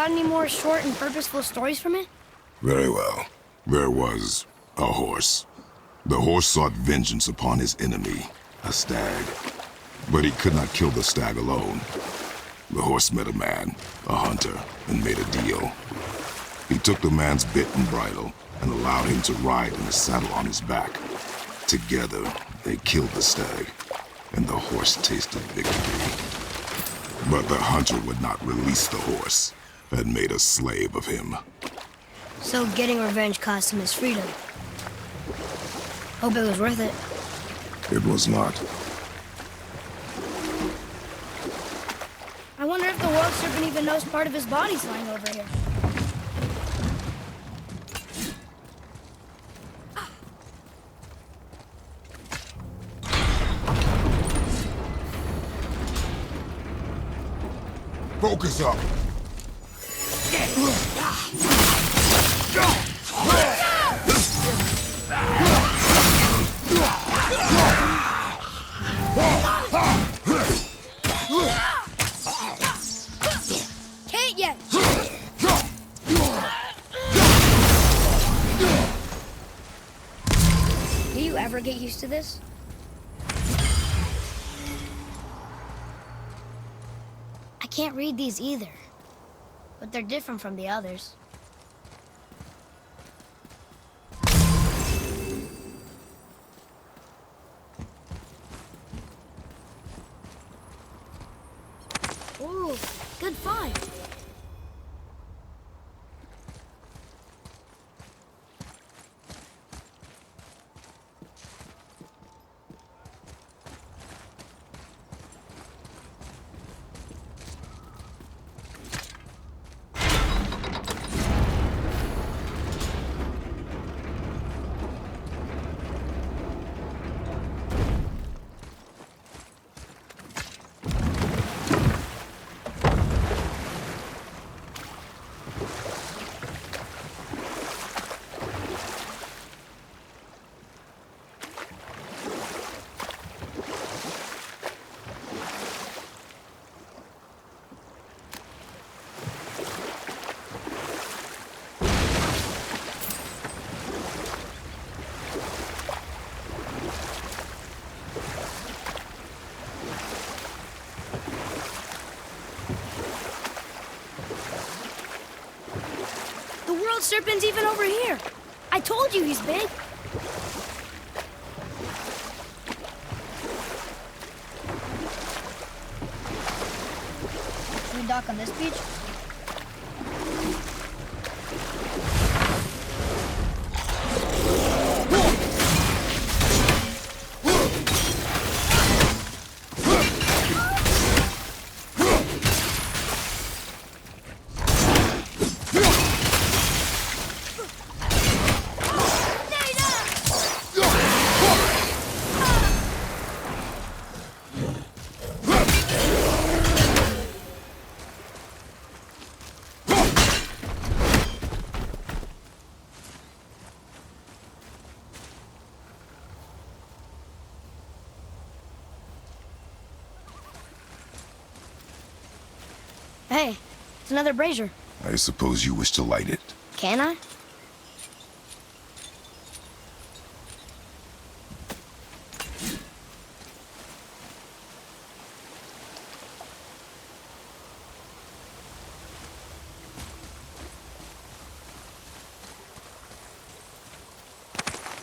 got any more short and purposeful stories from it? Very well. There was a horse. The horse sought vengeance upon his enemy, a stag. But he could not kill the stag alone. The horse met a man, a hunter, and made a deal. He took the man's bit and bridle and allowed him to ride in a saddle on his back. Together, they killed the stag, and the horse tasted victory. But the hunter would not release the horse and made a slave of him. So getting revenge cost him his freedom. Hope it was worth it. It was not. I wonder if the world serpent even knows part of his body's lying over here. Focus up! Can't yet! Do you ever get used to this? I can't read these either, but they're different from the others. Ooh, good find. The world serpent's even over here. I told you he's big. Can we dock on this beach? Hey, it's another brazier. I suppose you wish to light it. Can I?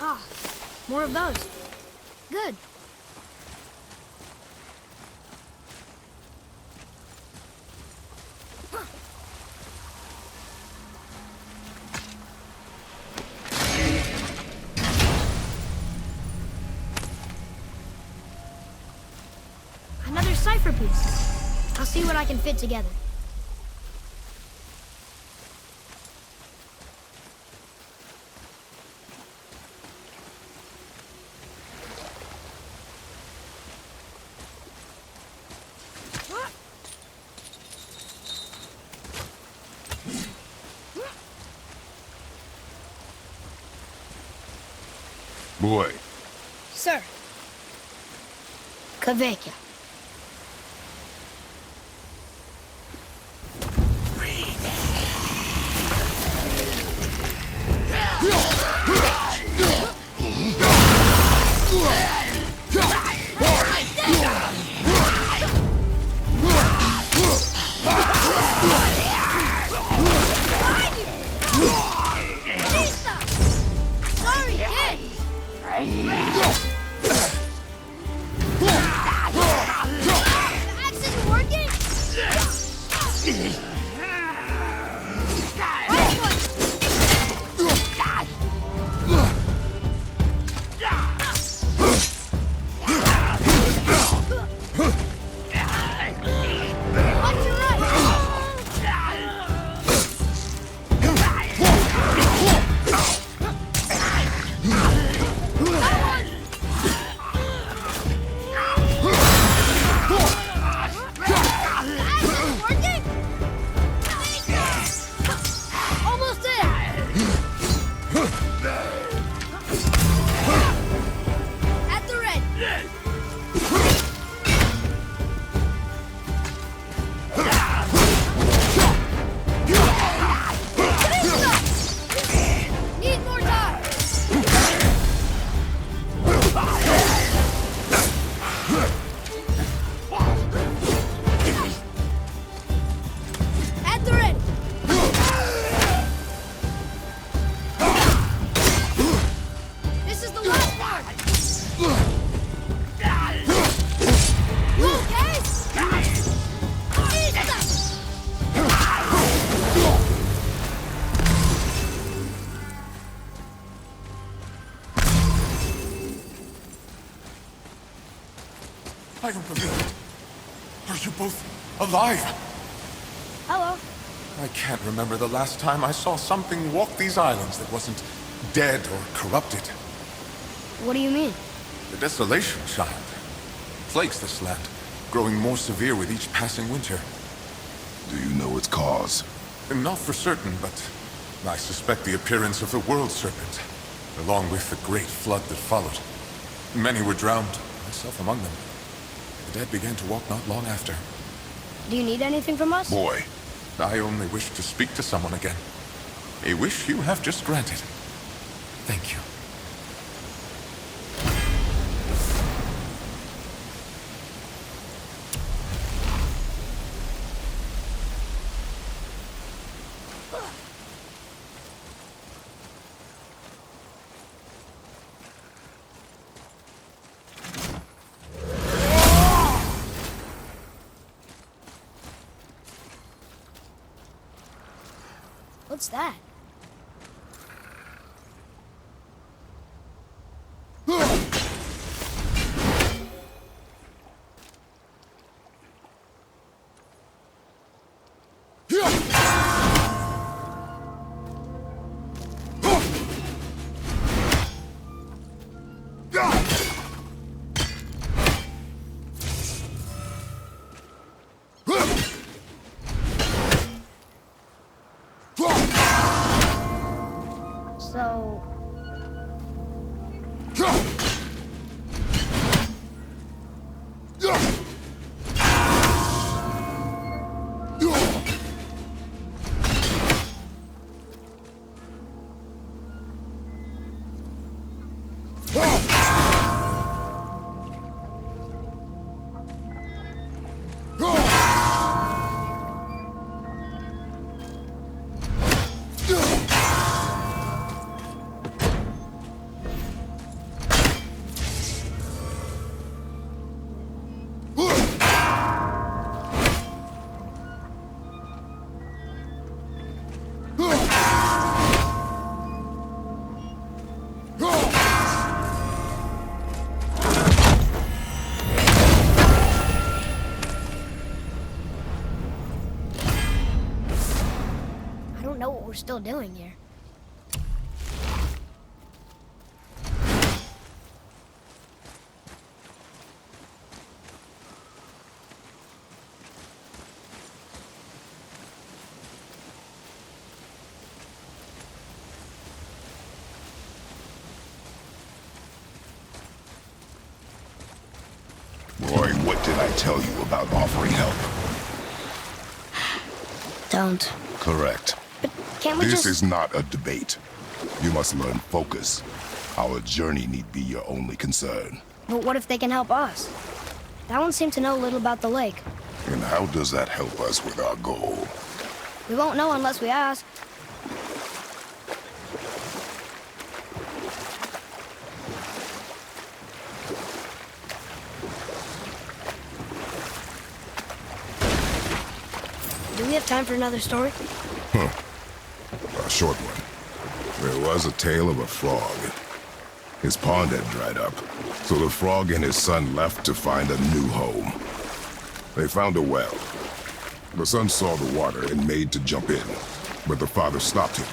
Ah, more of those. Good. Another cipher piece. I'll see what I can fit together. Boy. Sir. Kaveka. Breathe in. axe isn't working? I don't believe it. Are you both alive? Hello. I can't remember the last time I saw something walk these islands that wasn't dead or corrupted. What do you mean? The desolation, child, plagues this land, growing more severe with each passing winter. Do you know its cause? Not for certain, but I suspect the appearance of the World Serpent, along with the great flood that followed. Many were drowned, myself among them. The dead began to walk not long after. Do you need anything from us? Boy, I only wish to speak to someone again. A wish you have just granted. Thank you. What's that? So... I don't know what we're still doing here. Roy, what did I tell you about offering help? Don't. Correct. But can't we This just... is not a debate. You must learn focus. Our journey need be your only concern. But what if they can help us? That one seemed to know a little about the lake. And how does that help us with our goal? We won't know unless we ask. have time for another story? A short one. There was a tale of a frog. His pond had dried up, so the frog and his son left to find a new home. They found a well. The son saw the water and made to jump in, but the father stopped him.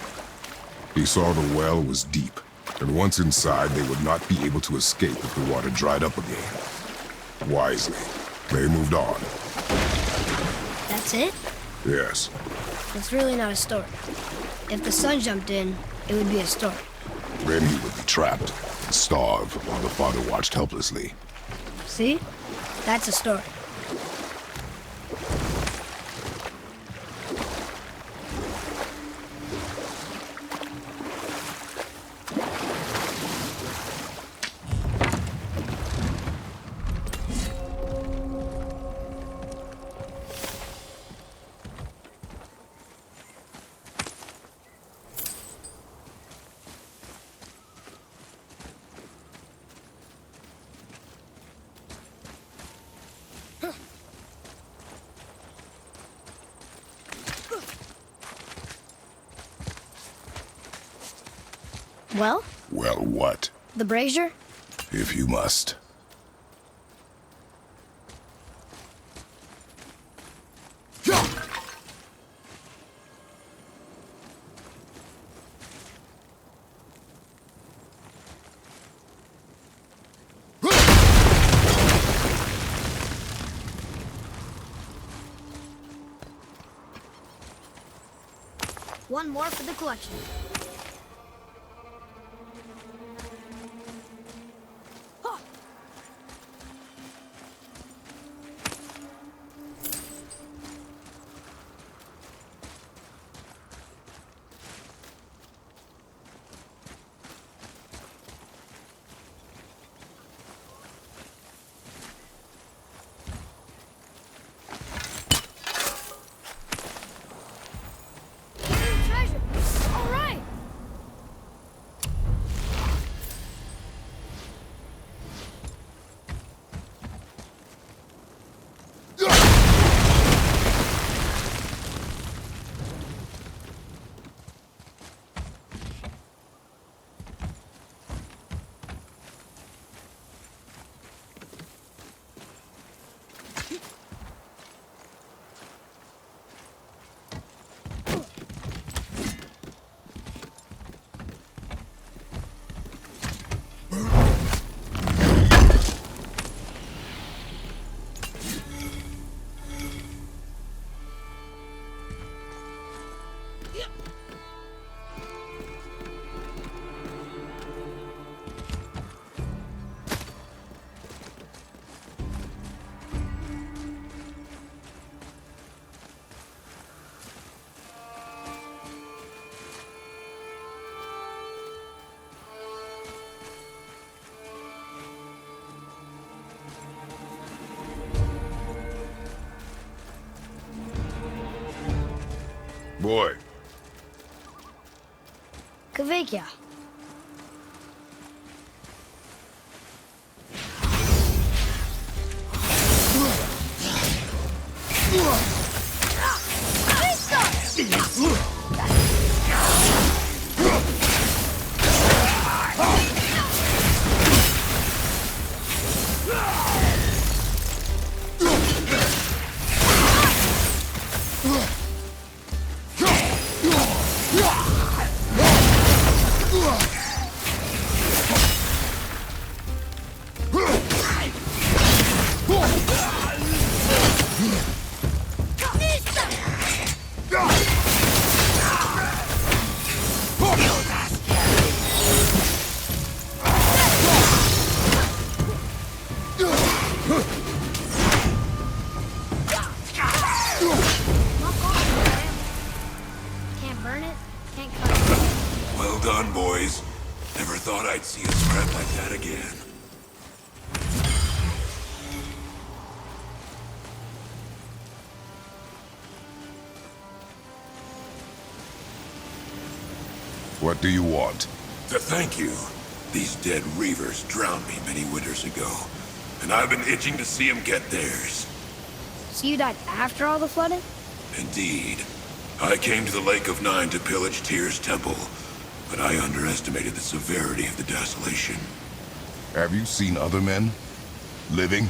He saw the well was deep, and once inside they would not be able to escape if the water dried up again. Wisely, they moved on. That's it? Yes. It's really not a story. If the son jumped in, it would be a story. Then he would be trapped and starve while the father watched helplessly. See? That's a story. Well? Well, what? The brazier? If you must. One more for the collection. Treasure! All right! Boy. Kvekia. Can't burn it, can't cut it. Well done, boys. Never thought I'd see a scrap like that again. What do you want? To thank you. These dead reavers drowned me many winters ago, and I've been itching to see them get theirs. So you died after all the flooding? Indeed. I came to the Lake of Nine to pillage Tyr's temple, but I underestimated the severity of the desolation. Have you seen other men? Living?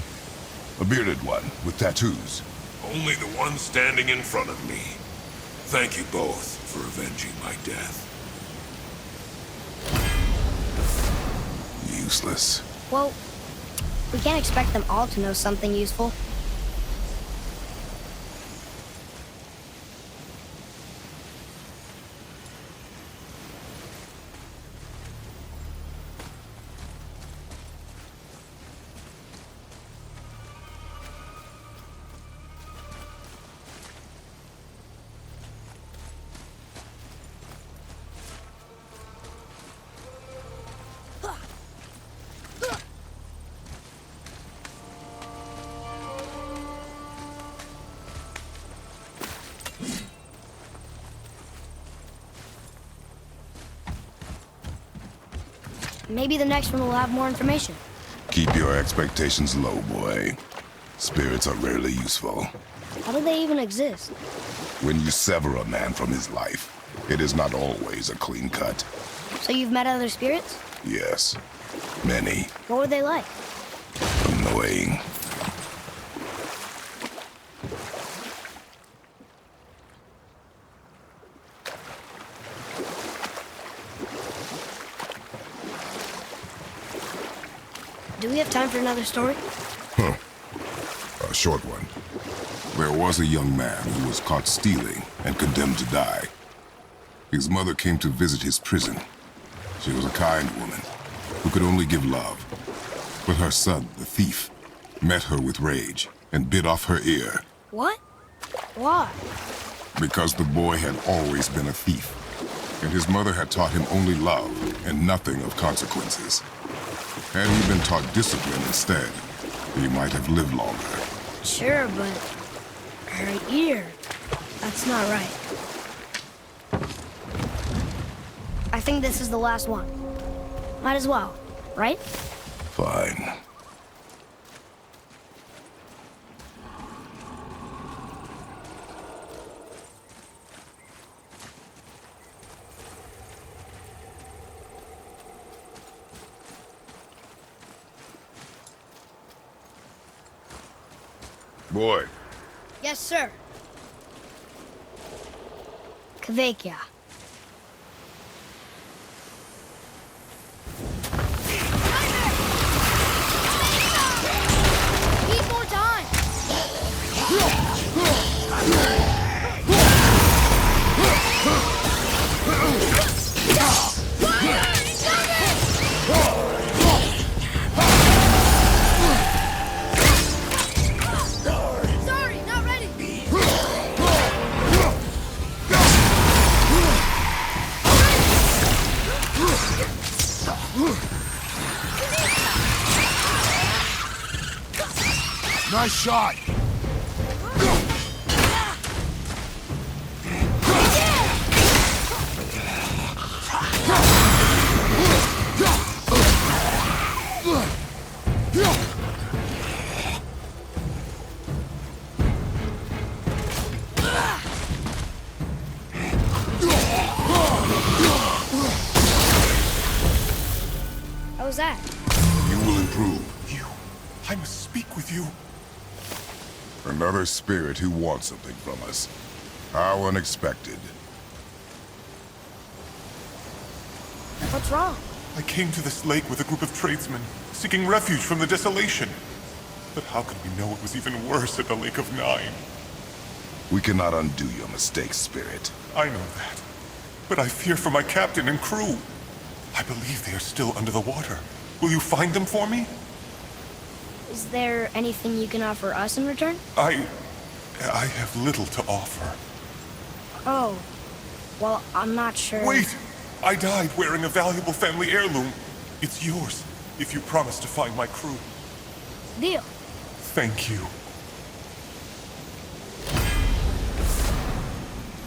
A bearded one with tattoos. Only the one standing in front of me. Thank you both for avenging my death. Useless. Well, we can't expect them all to know something useful. Maybe the next one will have more information. Keep your expectations low, boy. Spirits are rarely useful. How do they even exist? When you sever a man from his life, it is not always a clean cut. So you've met other spirits? Yes. Many. What were they like? Annoying. Do we have time for another story? A short one. There was a young man who was caught stealing and condemned to die. His mother came to visit his prison. She was a kind woman who could only give love. But her son, the thief, met her with rage and bit off her ear. What? Why? Because the boy had always been a thief, and his mother had taught him only love and nothing of consequences. Had he been taught discipline instead, he might have lived longer. Sure, but her ear, that's not right. I think this is the last one. Might as well, right? Fine. Boy. Yes, sir. Kvekia. Need more time. Sorry, not ready. Nice shot! How was that? You will improve. I must speak with you. Another spirit who wants something from us. How unexpected. What's wrong? I came to this lake with a group of tradesmen, seeking refuge from the desolation. But how could we know it was even worse at the Lake of Nine? We cannot undo your mistakes, Spirit. I know that. But I fear for my captain and crew. I believe they are still under the water. Will you find them for me? Is there anything you can offer us in return? I have little to offer. Oh, well, I'm not sure. Wait! I died wearing a valuable family heirloom. It's yours, if you promise to find my crew. Deal. Thank you.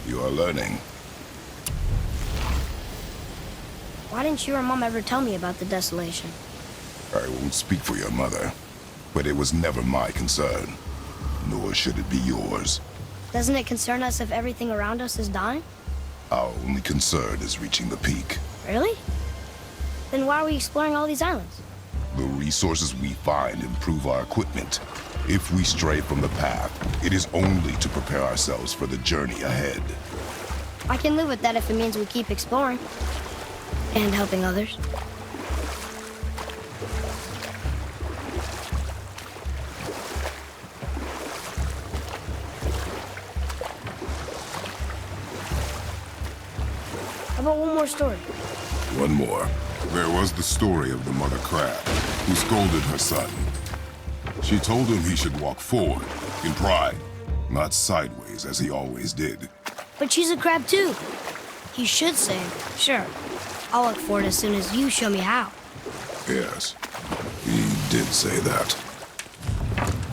You are learning. Why didn't you or Mom ever tell me about the desolation? I won't speak for your mother, but it was never my concern. Nor should it be yours. Doesn't it concern us if everything around us is dying? Our only concern is reaching the peak. Really? Then why are we exploring all these islands? The resources we find improve our equipment. If we stray from the path, it is only to prepare ourselves for the journey ahead. I can live with that if it means we keep exploring. And helping others. How about one more story? One more. There was the story of the mother crab, who scolded her son. She told him he should walk forward, in pride, not sideways as he always did. But she's a crab too. You should say, sure, I'll look for it as soon as you show me how. Yes, he did say that.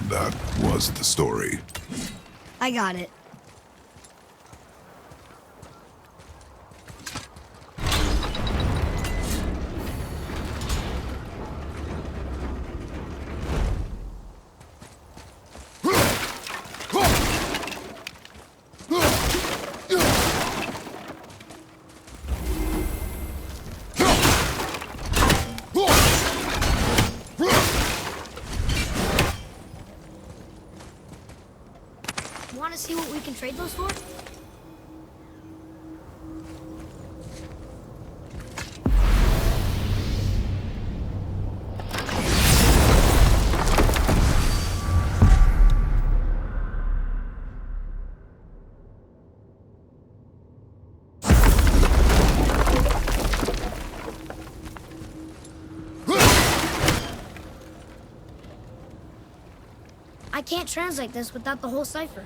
That was the story. I got it. Want to see what we can trade those for? I can't translate this without the whole cipher.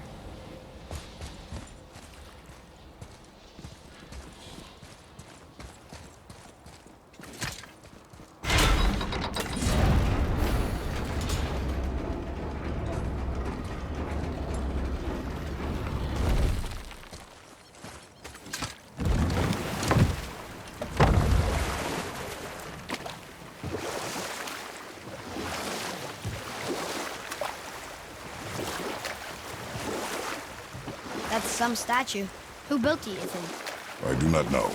That's some statue. Who built it, you think? I do not know.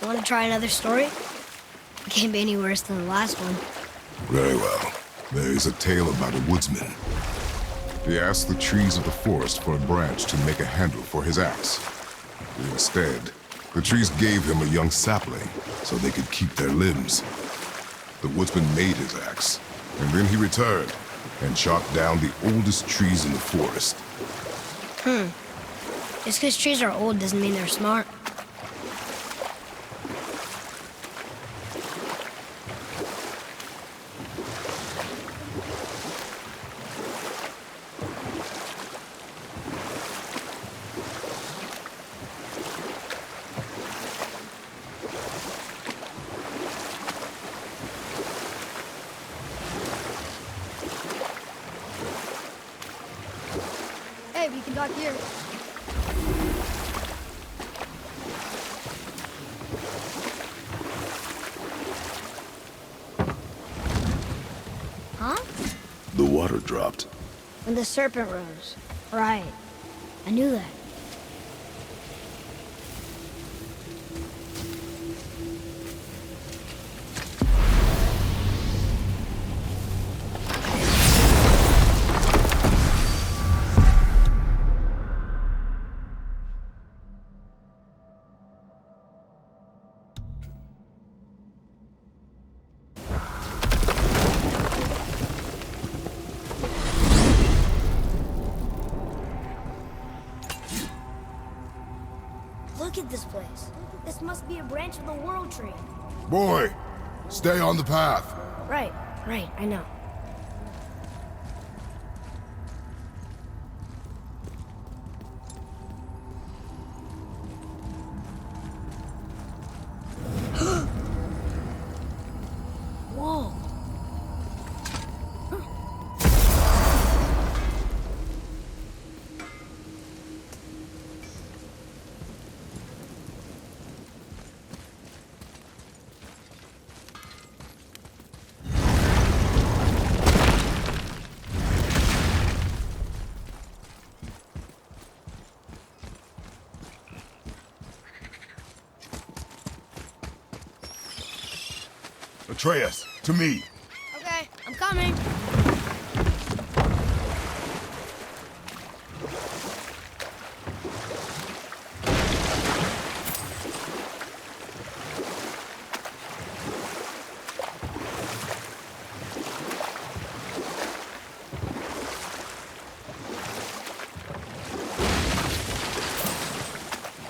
Want to try another story? It can't be any worse than the last one. Very well. There is a tale about a woodsman. He asked the trees of the forest for a branch to make a handle for his axe. Instead, the trees gave him a young sapling so they could keep their limbs. The woodsman made his axe, and then he returned and chopped down the oldest trees in the forest. Just because trees are old doesn't mean they're smart. Hey, we can dock here. Huh? The water dropped. When the serpent rose. Right. I knew that. hate this place. This must be a branch of the World Tree. Boy, stay on the path. Right, I know. Whoa. Atreus, to me. Okay, I'm coming.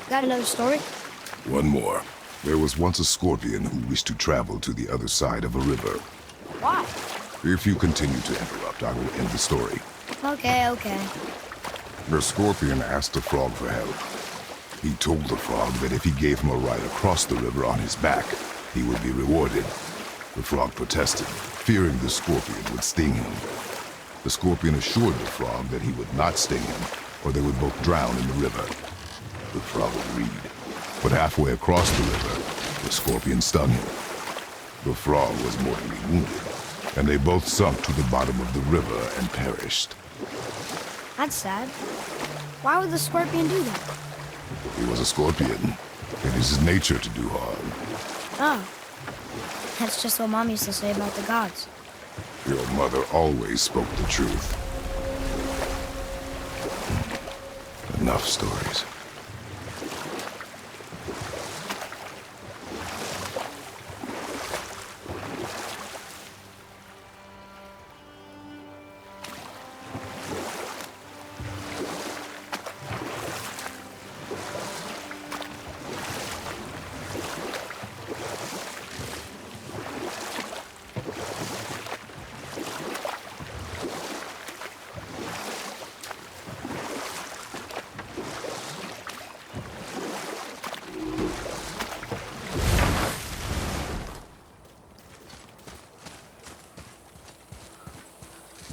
Got another story? One more. There was once a scorpion who wished to travel to the other side of a river. Why? If you continue to interrupt, I will end the story. Okay. The scorpion asked the frog for help. He told the frog that if he gave him a ride across the river on his back, he would be rewarded. The frog protested, fearing the scorpion would sting him. The scorpion assured the frog that he would not sting him, or they would both drown in the river. The frog agreed. But halfway across the river, the scorpion stung him. The frog was mortally wounded, and they both sunk to the bottom of the river and perished. That's sad. Why would the scorpion do that? He was a scorpion. It is his nature to do harm. Oh. That's just what Mom used to say about the gods. Your mother always spoke the truth. Enough stories.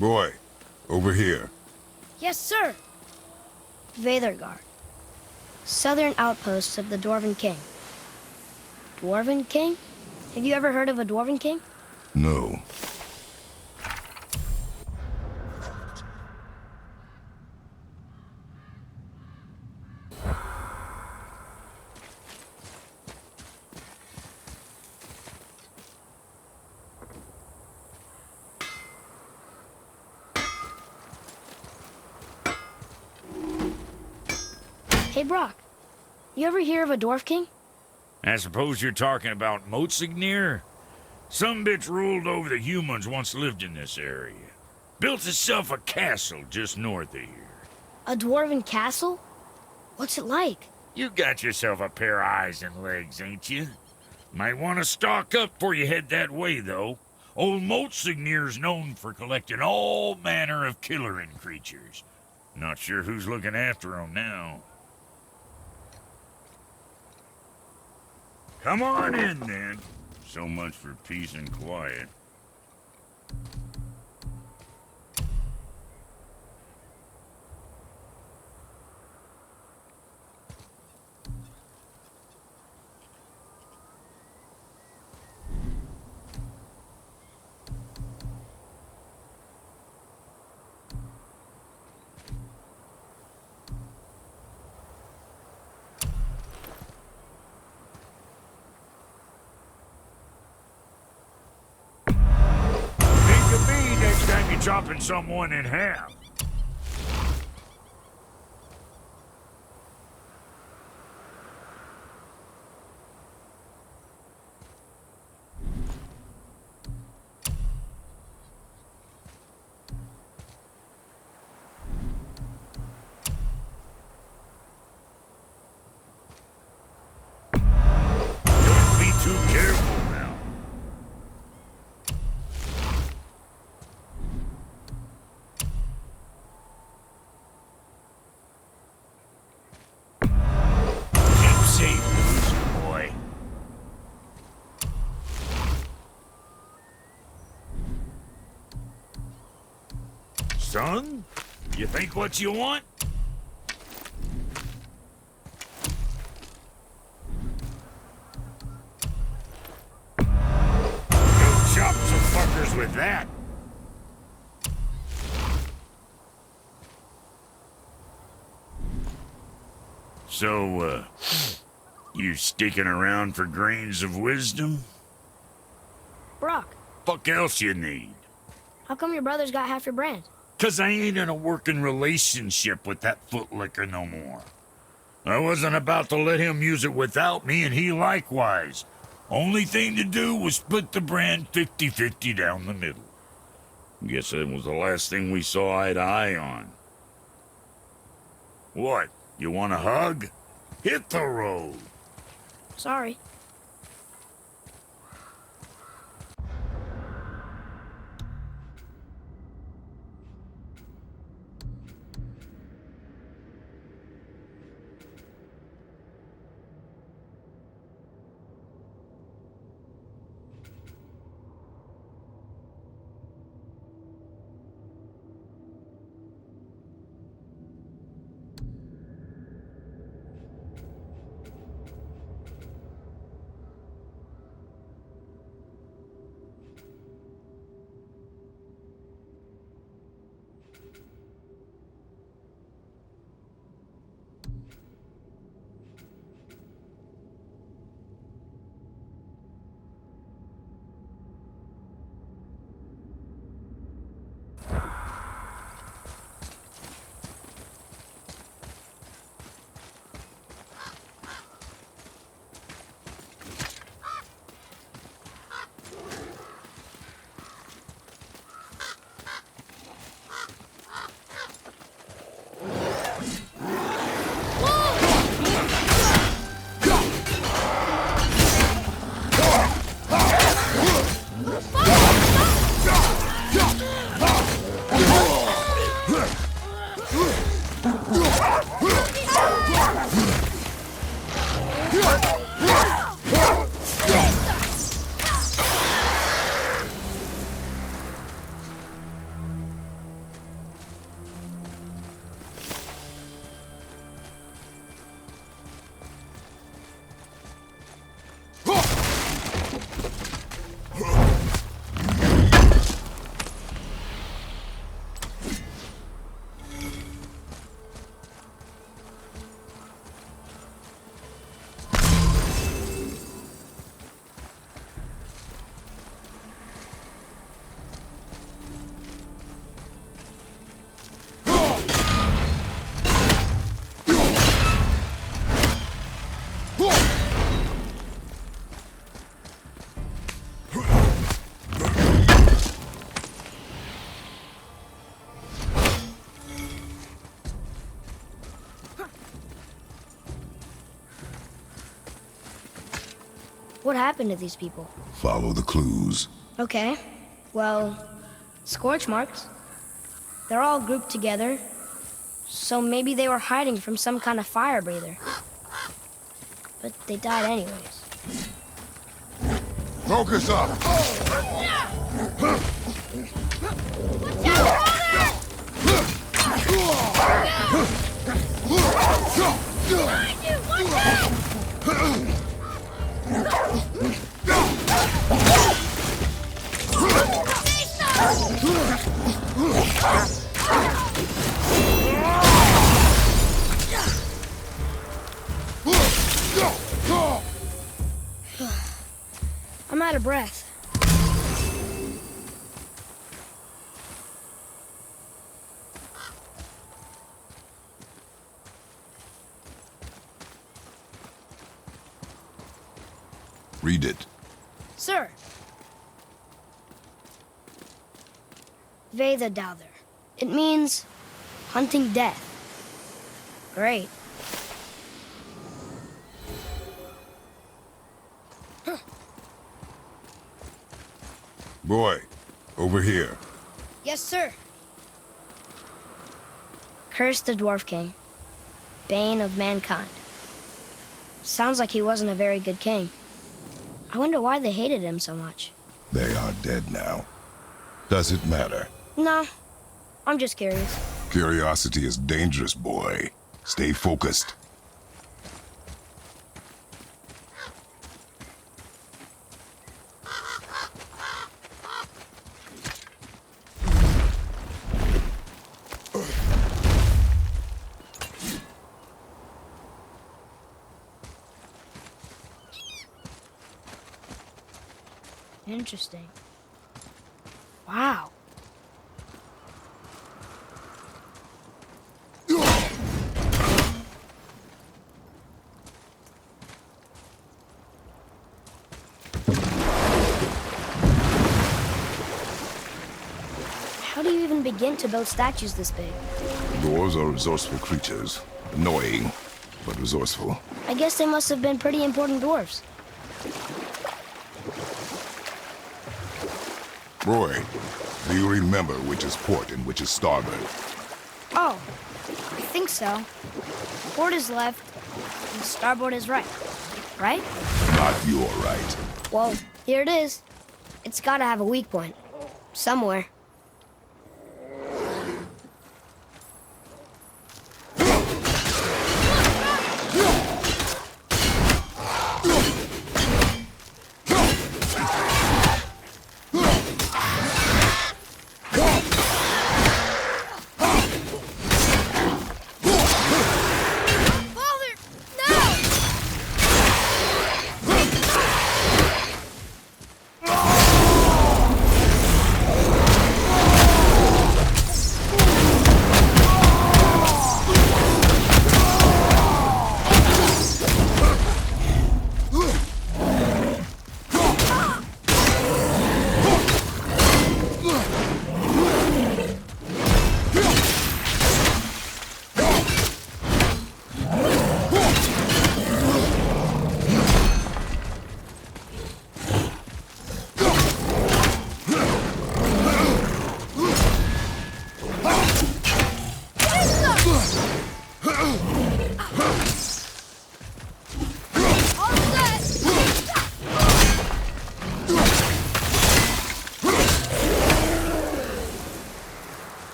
Boy, over here. Yes, sir. Veðurgard. Southern outposts of the Dwarven King. Dwarven King? Have you ever heard of a Dwarven King? No. Hey, Brock. You ever hear of a Dwarf King? I suppose you're talking about Motsignir? Some bitch ruled over the humans once lived in this area. Built himself a castle just north of here. A Dwarven castle? What's it like? You got yourself a pair of eyes and legs, ain't you? Might want to stock up before you head that way, though. Old Motsignir's known for collecting all manner of killerin creatures. Not sure who's looking after 'em now. Come on in, then. So much for peace and quiet. Next time you're chopping someone in half. son. You think what you want? You'll chop some fuckers with that. So, you sticking around for grains of wisdom? Brock, Fuck else you need? how come your brother's got half your brand? 'Cause I ain't in a working relationship with that footlicker no more. I wasn't about to let him use it without me, and he likewise. Only thing to do was split the brand 50-50 down the middle. Guess that was the last thing we saw eye to eye on. What, you want a hug? Hit the road. Sorry. What happened to these people? Follow the clues. Okay. Well, scorch marks. They're all grouped together. So maybe they were hiding from some kind of fire breather. But they died anyways. Focus up! I'm out of breath. Read it. Sir. Vedadowther. It means hunting death. Great. Boy, over here. Yes, sir. Curse the Dwarf King. Bane of mankind. Sounds like he wasn't a very good king. I wonder why they hated him so much. They are dead now. Does it matter? No. I'm just curious. Curiosity is dangerous, boy. Stay focused. Interesting. Wow. How do you even begin to build statues this big? Dwarves are resourceful creatures. Annoying, but resourceful. I guess they must have been pretty important dwarves. Roy, do you remember which is port and which is starboard? Oh, I think so. Port is left, and starboard is right. Right? Not your right. Well, here it is. It's gotta have a weak point. Somewhere.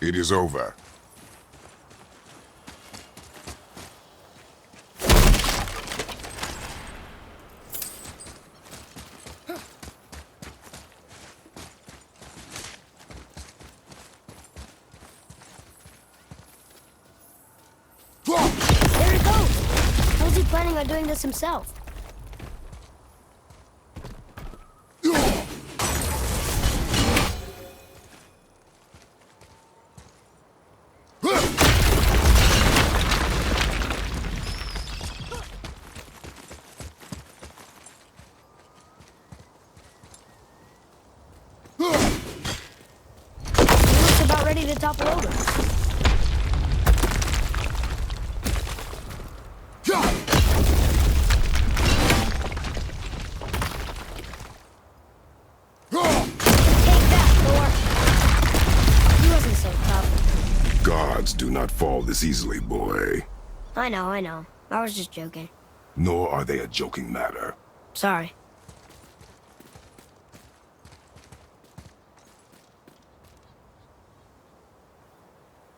It is over. There it goes! How was he planning on doing this himself? He looks about ready to topple over. Take that, Thor! He wasn't so tough. Gods do not fall this easily, boy. I know. I was just joking. Nor are they a joking matter. Sorry.